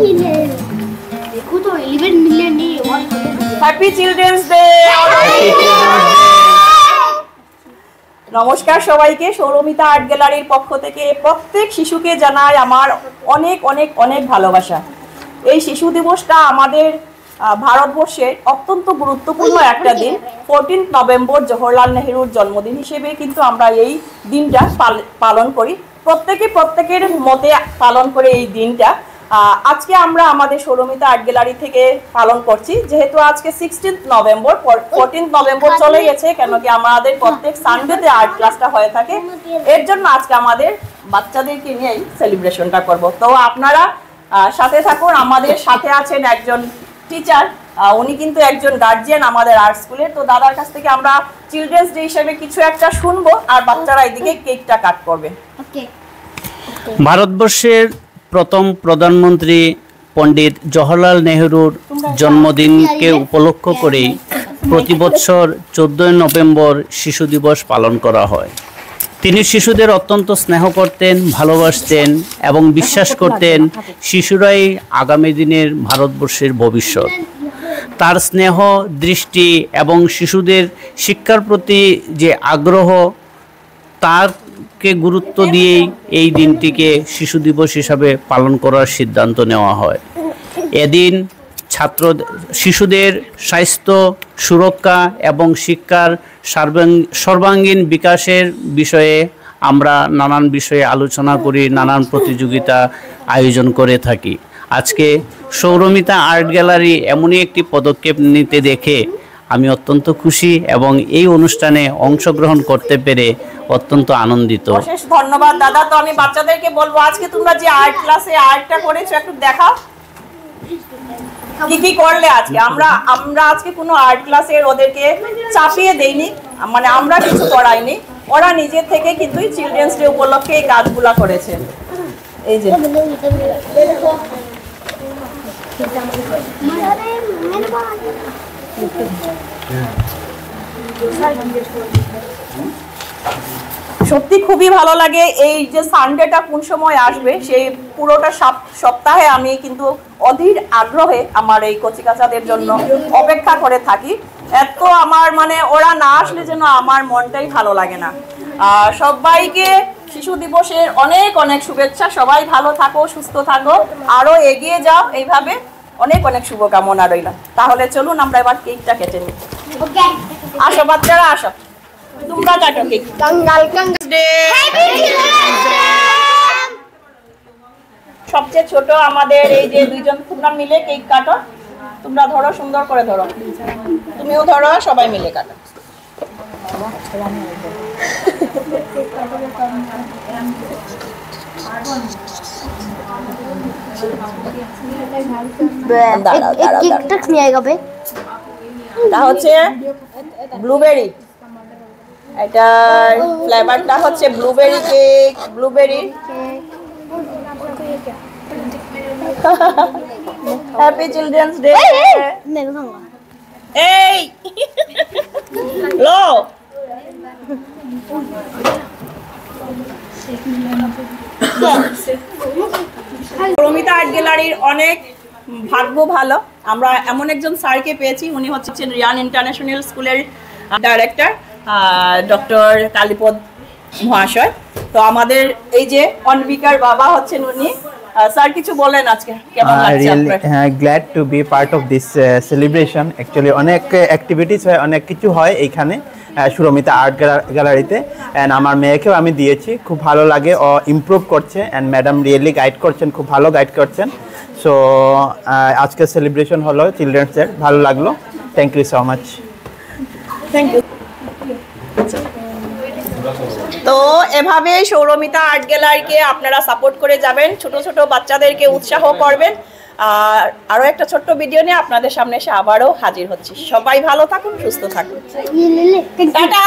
देखो तो 11 मिलियन नहीं হ্যাপি চিলড্রেন্স ডে। নমস্কার সবাইকে, সৌরমিতা আর্ট গ্যালারির পক্ষ থেকে প্রত্যেক শিশুকে জানাই আমার অনেক অনেক অনেক ভালোবাসা। এই শিশু দিবসটা আমাদের ভারতবর্ষের অত্যন্ত গুরুত্বপূর্ণ একটা দিন। 14 নভেম্বর জওহরলাল নেহরুর জন্মদিন হিসেবে কিন্তু আমরা এই দিনটা পালন করি, প্রত্যেকের মতে পালন করে এই দিনটা। আজকে আমরা আমাদের সৌরমিতা আর্ট গ্যালারি থেকে পালন করছি, যেহেতু আজকে 16 নভেম্বর, 14 নভেম্বর চলে গেছে, কেন কি আমাদের প্রত্যেক সানডেতে আর্ট ক্লাসটা হয়ে থাকে। এর জন্য আজকে আমাদের বাচ্চাদেরকে নিয়ে এই সেলিব্রেশনটা করব। তো আপনারা সাথে থাকুন। আমাদের সাথে আছেন একজন টিচার, উনি কিন্তু একজন গার্জিয়ান আমাদের আর্ট স্কুলের। তো দাদার কাছ থেকে আমরা চিলড্রেন্স ডে হিসেবে কিছু একটা শুনবো, আর বাচ্চারা এদিকে কেকটা কাট করবে। ভারতবর্ষের প্রথম প্রধানমন্ত্রী পণ্ডিত জওহরলাল নেহরুর জন্মদিনকে উপলক্ষ করেই প্রতি বছর 14 নভেম্বর শিশু দিবস পালন করা হয়। তিনি শিশুদের অত্যন্ত স্নেহ করতেন, ভালোবাসতেন এবং বিশ্বাস করতেন শিশুরাই আগামী দিনের ভারতবর্ষের ভবিষ্যৎ। তার স্নেহ, দৃষ্টি এবং শিশুদের শিক্ষার প্রতি যে আগ্রহ, তারকে গুরুত্ব দিয়েই এই দিনটিকে শিশু দিবস হিসাবে পালন করার সিদ্ধান্ত নেওয়া হয়। এদিন শিশুদের স্বাস্থ্য, সুরক্ষা এবং শিক্ষার সর্বাঙ্গীন বিকাশের বিষয়ে আমরা নানান বিষয়ে আলোচনা করি, নানান প্রতিযোগিতা আয়োজন করে থাকি। আজকে সৌরমিতা আর্ট গ্যালারি এমনই একটি পদক্ষেপ নিতে দেখে আমি অত্যন্ত খুশি এবং এই অনুষ্ঠানে অংশগ্রহণ করতে পেরে অত্যন্ত আনন্দিত। অশেষ ধন্যবাদ দাদা। তো আমি বাচ্চাদেরকে বলবো, আজকে তোমরা যে আর্ট ক্লাসে আর্টটা করেছো একটু দেখাও, কি কি করলে আজকে। আমরা আজকে কোনো আর্ট ক্লাসের ওদেরকে চাপিয়ে দেইনি, মানে আমরা কিছু করাইনি, ওরা নিজে থেকে কিন্তু চিলড্রেন্স ডে উপলক্ষে এই কাজগুলা করেছে। এই যে সত্যি খুবই ভালো লাগে। এই যে সানডেটা কোন সময় আসবে, সেই পুরোটা সপ্তাহে আমি কিন্তু অধীর আগ্রহে আমার এই কচিকাচাদের জন্য অপেক্ষা করে থাকি। এত আমার মানে ওরা না আসলে যেন আমার মনটাই ভালো লাগে না। সবাইকে শিশু দিবসের অনেক অনেক শুভেচ্ছা। সবাই ভালো থাকো, সুস্থ থাকো, আরো এগিয়ে যাও, এইভাবে অনেক অনেক শুভকামনা রইল। তাহলে চলুন আমরা এবার কেকটা কেটে নিই। আসো বাচ্চারা, আসো, তোমরা কাটো কেক। সবচেয়ে ছোট আমাদের এই যে দুইজন, তোমরা মিলে কেক কাটো। তোমরা ধরো, সুন্দর করে ধরো, তুমিও ধরো, সবাই মিলে কাটো। এটা হচ্ছে ব্লুবেরি, এটার ফ্লেভারটা হচ্ছে blueberry cake, blueberry. Happy children's day. এই লো সৌরমিতা আর্ট গ্যালারির অনেক ভাগ্য ভালো, আমরা এমন একজন স্যারকে পেয়েছি। উনি হচ্ছেন রিয়ান ইন্টারন্যাশনাল স্কুলের ডাইরেক্টর ডক্টর কালীপদ মহাশয়। তো আমাদের এই যে অনবিকার বাবা হচ্ছেন উনি। স্যার কিছু বলেন আজকে কেমন লাগছে আপনার? Glad to be part of this celebration. Actually অনেক অ্যাক্টিভিটিস হয়, অনেক কিছু হয় এইখানে সৌরমিতা আর্ট গ্যালারিতে। অ্যান্ড আমার মেয়েকেও আমি দিয়েছি, খুব ভালো লাগে, ও ইমপ্রুভ করছে। অ্যান্ড ম্যাডাম রিয়েলি গাইড করছেন, খুব ভালো গাইড করছেন। সো আজকে সেলিব্রেশন হলো চিলড্রেন্স ডে, ভালো লাগলো। Thank you so much. Thank you. তো এভাবে সৌরমিতা আর্ট গ্যালারিকে আপনারা সাপোর্ট করে যাবেন, ছোট ছোট বাচ্চাদেরকে উৎসাহ করবেন। আর আরো একটা ছোট্ট ভিডিও নিয়ে আপনাদের সামনে এসে আবারও হাজির হচ্ছি। সবাই ভালো থাকুন, সুস্থ থাকুন, টাটা।